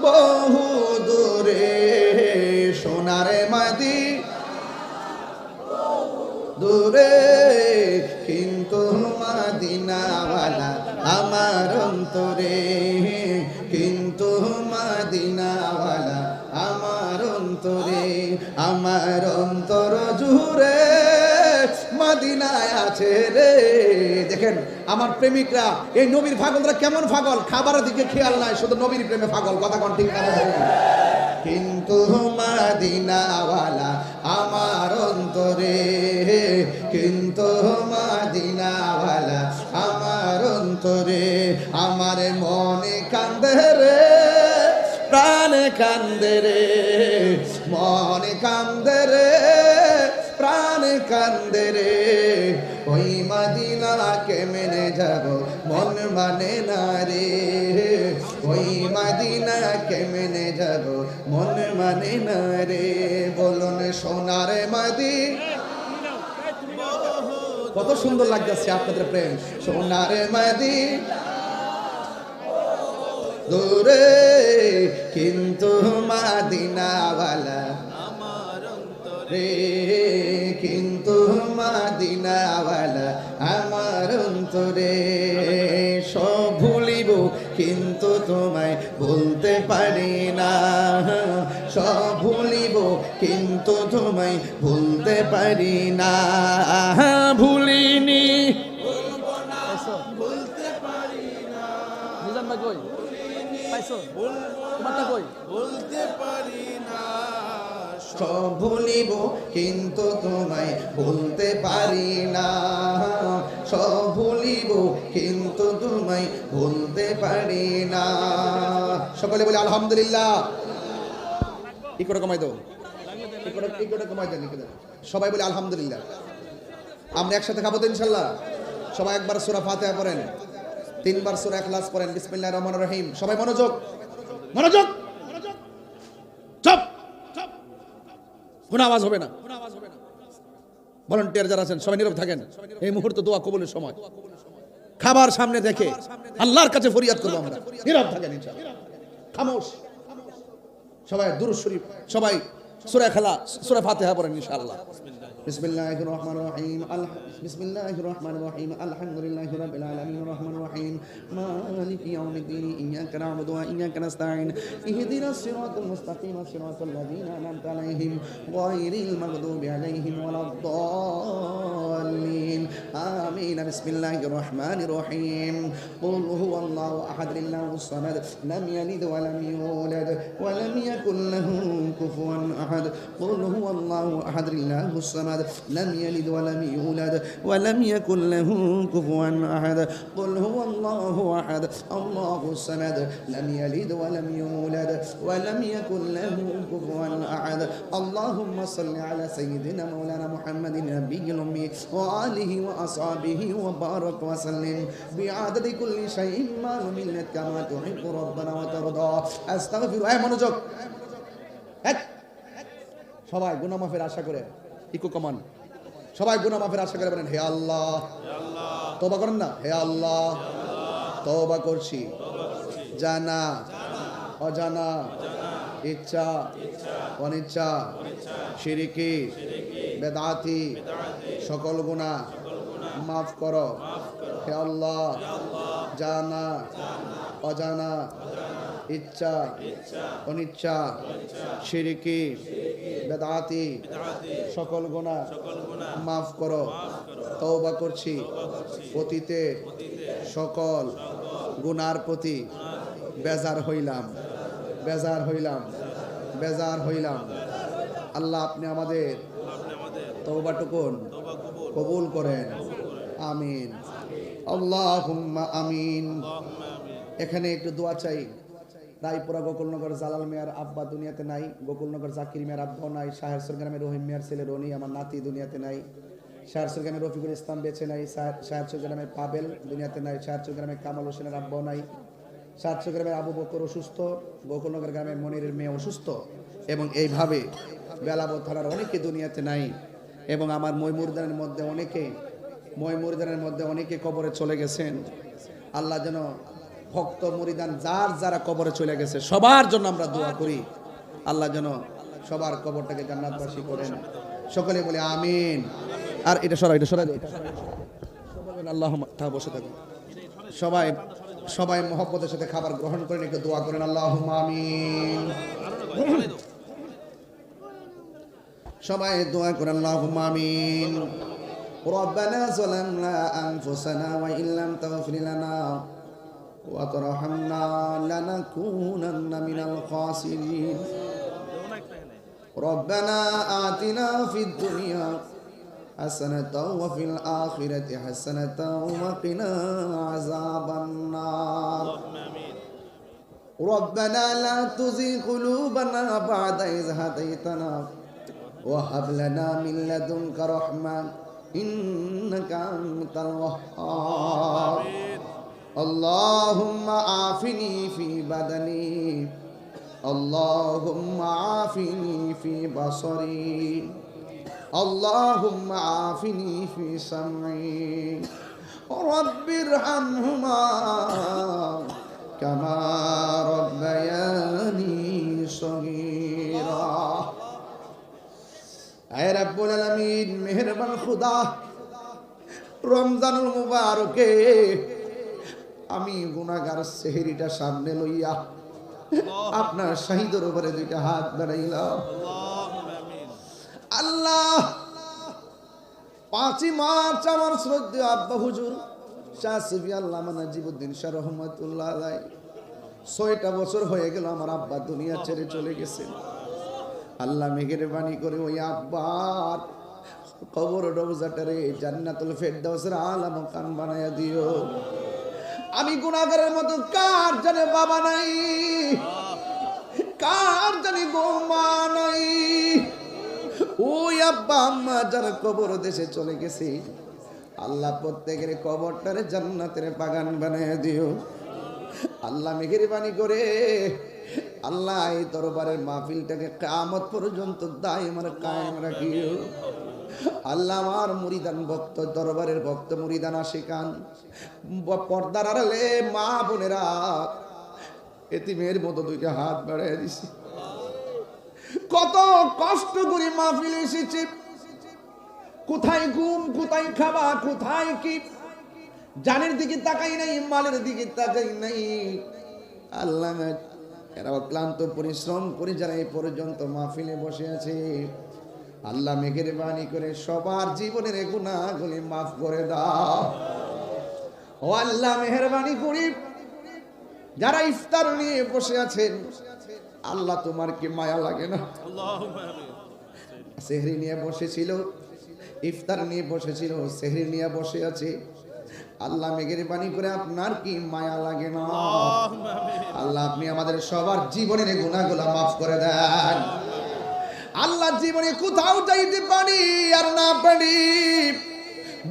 বহু দূরে, সোনার মদিনা দূরে, কিন্তু মদিনাওয়ালা আমার অন্তরে, কিন্তু মদিনাওয়ালা আমার অন্তরে, আমার অন্তর জুড়ে মদিনায় আছে রে। দেখেন আমার প্রেমিকরা, এই নবীর পাগলরা কেমন পাগল, খাবারের দিকে খেয়াল নাই, শুধু নবীর প্রেমে পাগল। কথা কোন ঠিক না? কিন্তু মদিনাওয়ালা আমার অন্তরে, কিন্তু মদিনাওয়ালা আমার অন্তরে, আমার মনে কান্দে রে, প্রাণে কান্দে রে, মনে কান্দে রে, প্রাণে কান্দে রে, ওই মদিনা কেমনে যাব মন মানে না রে, ওই মদিনা কেমনে যাব মন মানে না রে। বলুন সোনার মদিনা, কত সুন্দর লাগতেছে আপনাদের প্রেম। সোনার মদিনা দূরে, কিন্তু মদিনাওয়ালা আমার অন্তরে, রে, কিন্তু মদিনাওয়ালা আমার অন্তরে। সব ভুলিব কিন্তু তোমায় ভুলতে পারি না, সব ভুলিব কিন্তু তোমায় ভুলতে পারি না, ভুলিনি বলতে পারি না, মিজান ভাই কই পাইছো তোমারটা কই বলতে পারি না, সব ভুলিব কিন্তু তোমায় ভুলতে পারি না, সব ভুলিব কিন্তু তোমায় ভুলতে পারি না। সকলে বলে আলহামদুলিল্লাহ। ইকোটা কমাই দাও, ইকোটা কমাই দেন, সবাই বলে আলহামদুলিল্লাহ। আমরা একসাথে খাবো তো ইনশাল্লাহ? সবাই একবার সূরা ফাতিহা পড়েন, 3 বার সূরা ইখলাস পড়েন, বিসমিল্লাহির রহমানির রহিম। সবাই মনোযোগ, মনোযোগ, চুপ, কোনো আওয়াজ হবে না। ভলান্টিয়ার যারা আছেন সবাই নীরব থাকেন, এই মুহূর্তে দোয়া কবুলের সময়। খাবার সামনে দেখে আল্লাহর কাছে ফরিয়াদ করবো আমরা, নীরব থাকেন ইনশাআল্লাহ, খামোশ। সবাই দুরূদ শরীফ, সবাই সূরা খেলা, সূরা ফাতিহা পড়েন ইনশাআল্লাহ। বিসমিল্লাহির রহমানির রহিম, বিসমিল্লাহির রহমানির রহিম, আলহামদুলিল্লাহি রাব্বিল আলামিন, রহমানির রহিম, মালিকি ইয়াউমিদ্দিন, ইয়্যাকা না'বুদু ওয়া ইয়্যাকা নাস্তাঈন, ইহদিনাস সিরাতাল মুস্তাকিম, সিরাতাল লাযীনা আন'আমতা আলাইহিম, গায়রিল মাগদুবি আলাইহিম ওয়ালাদ-দাল্লিন, আমিন। বিসমিল্লাহির রহমানির রহিম, কুল হুয়াল্লাহু আহাদ, আল্লাহুস সামাদ, লাম ইয়ালিদ ওয়া লাম ইউলাদ ওয়া লাম ইয়াকুল লাহু কুফুয়ান আহাদ, কুল হুয়াল্লাহু আহাদ, আল্লাহুস সামাদ, لم يلد ولم يولد ولم يكن له كفوا أحد، قل هو الله أحد الله الصمد لم يلد ولم يولد ولم يكن له كفوا أحد. اللهم صل على سيدنا مولانا محمد النبي الأمي وآله وأصحابه وبارك وسلم بعدد كل شيء ما لملت كما تحب ربنا وترضى. أستغفر. মনোযোগ, সবাই গুনাহ মাফের আশা করে ইকো কমান, সবাই গুনাহ মাফের আশা করে বলেন হে আল্লাহ। তওবা করেন না, হে আল্লাহ তওবা করছি জানা অজানা, ইচ্ছা অনিচ্ছা, শিরকি বেদাতি সকল গুনাহ মাফ করো হে আল্লাহ। জানা অজানা, ইচ্ছা অনিচ্ছা, শিরকি বেদাতি সকল গুনাহ মাফ করো। তওবা করছি অতীতে সকল গুনার প্রতি বেজার হইলাম, বেজার হইলাম, বেজার হইলাম। আল্লাহ আপনি আমাদের তওবাটুকুন কবুল করেন, আমিন আল্লাহুম্মা আমিন। এখানে একটু দোয়া চাই, রায়পুরা গোকুলনগর জালাল মিয়ার আব্বা দুনিয়াতে নাই, গোকুলনগর জাকির মিয়ার আব্বাও নাই, শাহেরসর গ্রামের রহিম মিয়ার ছেলে রনি আমার নাতি দুনিয়াতে নাই, শাহেরসর গ্রামের রফিকুল ইসলাম বেঁচে নাই, শাহেরসর গ্রামের পাবেল দুনিয়াতে নাই, শাহেরসর গ্রামের কামাল হোসেনের আব্বাও নাই, শাহেরসর গ্রামের আবু বকর অসুস্থ, গোকুলনগর গ্রামের মনিরের মেয়ে অসুস্থ, এবং এইভাবে বেলাবো থানার অনেকে দুনিয়াতে নাই, এবং আমার ময়মুরদানের মধ্যে অনেকে কবরে চলে গেছেন। আল্লাহ যেন ভক্ত মুরিদান যারা কবরে চলে গেছে সবার জন্য আমরা দোয়া করি, আল্লাহ যেন সবার কবরটাকে জান্নাতবাসী করেন। সকলে বলে আমিন। আর এটা সরাই আল্লাহ বসে থাকুন সবাই মহব্বতের সাথে খাবার গ্রহণ করেন, একটু দোয়া করেন আল্লাহুম্মা আমিন। সবাই দোয়া করেন আল্লাহুম্মা আমিন। ربنا ظلمنا أنفسنا وإن لم تغفر لنا وترحمنا لنكونن من الخاسرين ربنا آتنا في الدنيا حسنة وفي الآخرة حسنة وقنا عذاب النار ربنا لا تزغ قلوبنا بعد إذ هديتنا وهب لنا من لدنك رحمة إنك أنت الوهاب اللهم عافني في بدني اللهم عافني في بصري اللهم عافني في سمعي رب ارحمهما كما ربياني صغيرا اے رب العالمین মেহেরবান খুদা রমজানুল মুবারকে আমি গুনাহগার সেহরিটা সামনে লইয়া আপনার শহীদের উপরে দুইটা হাত বাড়াইলাম আল্লাহ 5 মার্চ আমার শ্রদ্ধেয় আব্বা হুজুর শাহ সুফি আল্লামা নাজিবউদ্দিন শাহ রহমাতুল্লাহ আলাইহি 6টা বছর হয়ে গেল আমার আব্বা দুনিয়া ছেড়ে চলে গেছেন। আল্লাহ মেহেরবানি করে ওই আব্বার কবর রওজাটারে জান্নাতুল ফেরদাউসের আলা মাকান বানায়া দিও। আমি গুনাহগারের মতো কার জানে বাবা নাই, কার জানে গো মা নাই, ওই আব্বা আম্মা যারা কবর দেশে চলে গেছে আল্লাহ প্রত্যেকের কবরটারে জান্নাতের বাগান বানায়া দিও। আল্লাহ মেহেরবানি করে আল্লাহ এই দরবারের মাহফিলটাকে কিয়ামত পর্যন্ত দায়ম আর কায়েম রাখিও। আল্লাহ আমার মুরিদান ভক্ত দরবারের ভক্ত মুরিদান আশিকান পর্দার আড়ালে মা বোনেরা এতিমের মতো দুইটা হাত বাড়ায় দিছি। কত কষ্ট করে মাহফিল এসেছে, কোথায় ঘুম, কোথায় খাবা, কোথায় কি, জানের দিকে তাকাই নাই, মালের দিকে তাকাই নাই। আল্লাহ এরা ক্লান্ত পরিশ্রম করে যারা এই পর্যন্ত মাহফিলে বসে আছে আল্লাহ মেহেরবানি করে সবার জীবনের গুনাহগুলি মাফ করে দাও। ও আল্লাহ মেহেরবানি করে যারা ইফতার নিয়ে বসে আছেন আল্লাহ তোমার কি মায়া লাগে না? সেহরি নিয়ে বসেছিল, ইফতার নিয়ে বসেছিল, সেহরি নিয়ে বসে আছে, আল্লাহ মেহেরবানি করে আপনার কি মায়া লাগে না? আল্লাহ আপনি আমাদের সবার জীবনের গুনাহগুলো মাফ করে দেন। আল্লাহ জীবনে কোথাও যাইতে পারি আর না পারি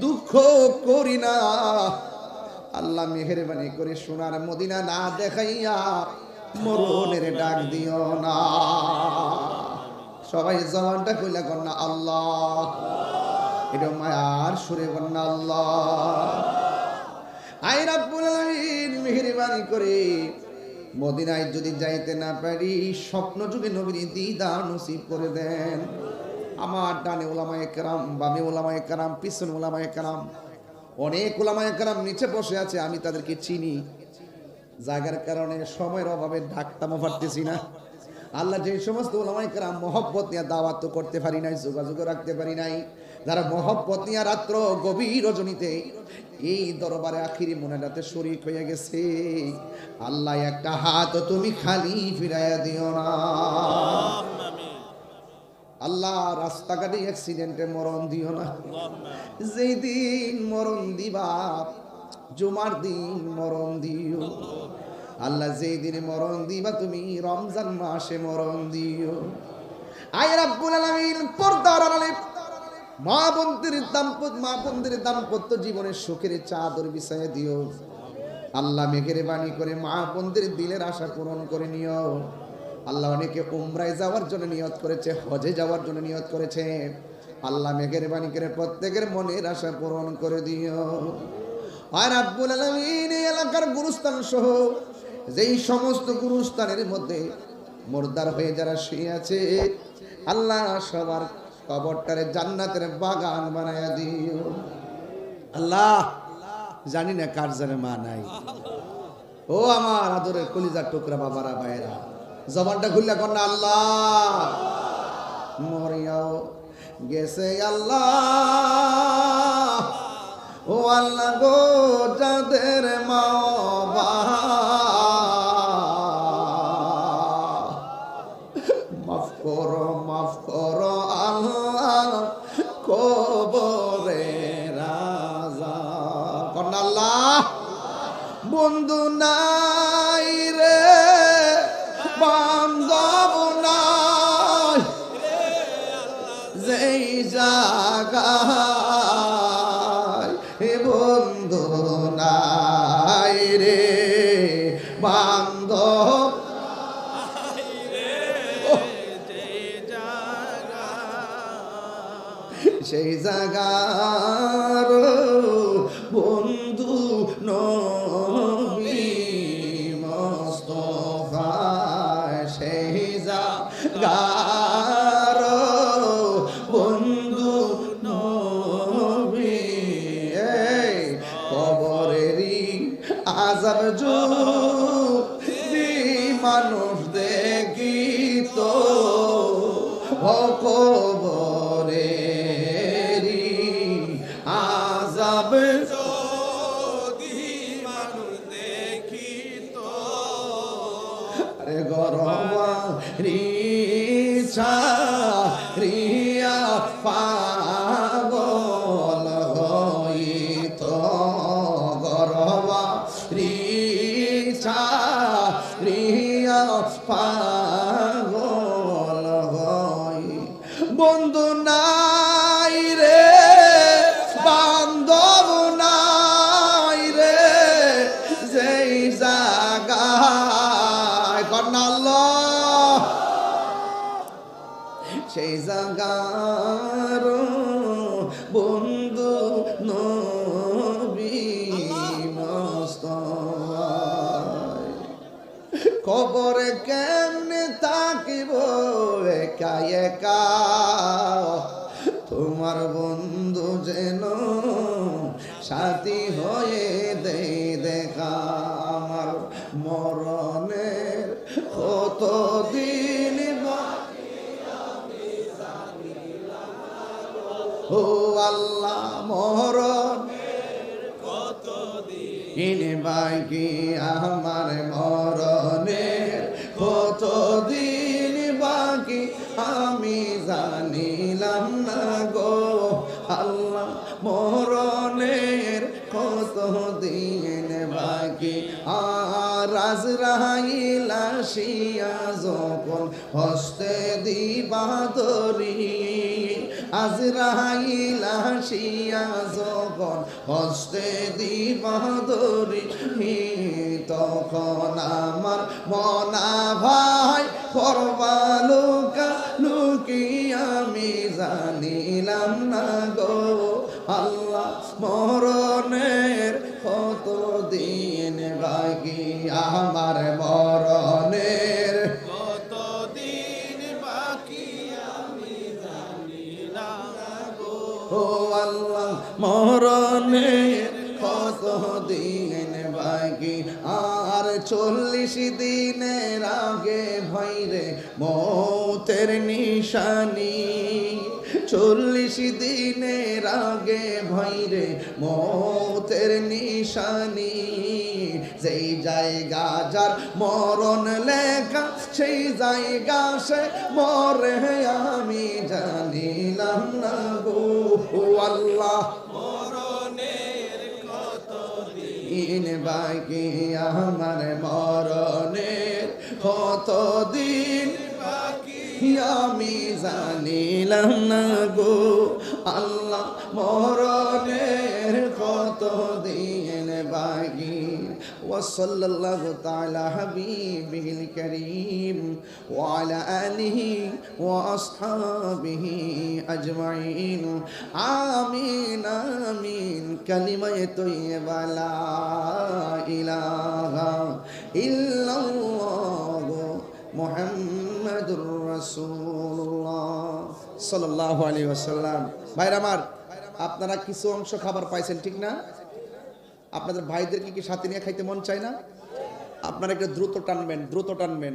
দুঃখ করি না, আল্লাহ মেহেরবানি করে সোনার মদিনা না দেখাইয়া মরণের ডাক দিও না। সবাই জবানটা কইলা কর না আল্লাহ, এটা মায়ার সুরে কর না আল্লাহ। আই রাব্বুল আলামিন মেহেরবানি করে মদিনায় যদি যাইতে না পারি স্বপ্ন যুগে নবীর দিদার নসিব করে দেন। আমার ডানে ওলামায়ে কেরাম, বামে ওলামায়ে কেরাম, পিছনে ওলামায়ে কেরাম, অনেক ওলামায়ে কেরাম নিচে বসে আছে, আমি তাদেরকে চিনি, জায়গার কারণে সময়ের অভাবে ডাকতামও পারতেছি না। আল্লাহ যে সমস্ত ওলামায়ে কেরাম মহব্বত নিয়ে দাওয়াত তো করতে পারি নাই, যোগাযোগ রাখতে পারি নাই, যারা মহব্বত নিয়ে রাত্র গভীর রজনীতে এই দরবারে আখিরি মোনাজাতে শরীক হয়ে গেছে, আল্লাহ একটা হাত তুমি খালি ফিরাইয়া দিও না। আল্লাহ রাস্তাঘাটে অ্যাক্সিডেন্টে মরণ দিও না, যেই দিন মরণ দিবা জুমার দিন মরণ দিও। আল্লাহ যেই দিনে মরণ দিবা তুমি রমজান মাসে মরণ দিও। আয় রাব্বুল আলামিন পর্দার আড়ালে মা বোনদের দাম্পত্য জীবনের সুখের চাদর বিছায় দিও। আল্লাহ মেঘের বাণী করে মা বোনদের দিলের আশা পূরণ করে নিও। আল্লাহ অনেকে উমরায় যাওয়ার জন্য নিয়ত করেছে, হজে যাওয়ার জন্য নিয়ত করেছে, আল্লাহ মেঘের বাণী করে প্রত্যেকের মনের আশা পূরণ করে দিও। আর রাব্বুল আলামিন এই এলাকার গুরুস্থান সহ যেই সমস্ত গুরুস্থানের মধ্যে মুর্দার হয়ে যারা শুয়ে আছে, আল্লাহ সবার কবরটারে জান্নাতের বাগান বানায়া দিও। আল্লাহ জানি না কার জানে মা নাই। ও আমার আদরের কলিজার টুকরা বাবারা ভাইরা, জবানটা খুললে কর না আল্লাহ। মরিয়াও গেছে আল্লাহ, ও আল্লাহ গো যাদের মা মাফ করো আল্লাহ কবরে রাজা। কর না আল্লাহ। বন্ধু নাই রে বান্ধব নাই, যেই জায়গায় বন্ধু নাই রে বান্ধব, সেই জায়গার বন্ধু নবী মুস্তাফা, সেই জায়গার বন্ধু নবী। কবরেরই আযাব যদি মানুষ দেখিত, কবরেরই আযাব যদি মানুষ দেখিত, আরে গরমা রিছা রিয়া পাগল হইত, গরমা রিছা রিয়া পাগল হই। বন্ধু নাই রে বান্ধব নাই রে, যেই জায়গায় কন্যা আল্লাহ, সেই জায়গার বন্ধু নবী মুস্তাফা। কবরে কেমনে থাকিব একা একা, তোমার বন্ধু যেন সাথী হয়ে দে দেখা। আমার মরণের কতদিন ও আল্লাহ, মরণ কতদিন বাকি আমার, মরণের কতদিন বাকি আমি জানিলাম না গো আল্লাহ। মরণের কতদিন বাকি, আর আজরাইল আসিয়া যখন হস্তে দিবা ধরি, আজরাইল আসিয়া যখন হস্তে দিবা ধরি, তখন আমার মনা ভাই করবা লুকা লুকি আমি জানিলাম না গো আল্লাহ। মরণের কতদিন বাকি আমার, মরণের কতদিন বাকি আমি জানিলাম না গো ও আল্লাহ। মরণের কতদিন বাকি আর, 40 দিনের আগে ভাইরে মৌতের নিশানি, 40 দিনের আগে ভাইরে মৌতের নিশানি। যেই জায়গা যার মরণ লেখা সেই জায়গা সে মরে আমি জানিলাম না গো আল্লাহ। মরণের কতদিন দিন বাকি আমার মরণের কত দিন বাকি আমি জানিলাম না গো আল্লাহ মরণের কত দিন বাকি ওয়াসাল্লাল্লাহু তাআলা হাবিবিল কারীম ওয়া আলা আলিহি ওয়া আসহাবিহি আজমাইন আমিন আমিন কালিমায়ে তাইয়্যিবা লা ইলাহা ইল্লাল্লাহ মুহাম্মাদুর রাসূলুল্লাহ সাল্লাল্লাহু আলাইহি ওয়াসাল্লাম। ভাইরা আমার, আপনারা কিছু অংশ খাবার পাইছেন ঠিক না? আপনাদের ভাইদেরকে কি সাথে নিয়ে খাইতে মন চায় না? আপনারা একটু দ্রুত টানবেন, দ্রুত টানবেন।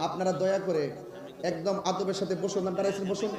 আপনারা দয়া করে একদম আদবের সাথে বসুন, দাঁড়াইছেন বসুন।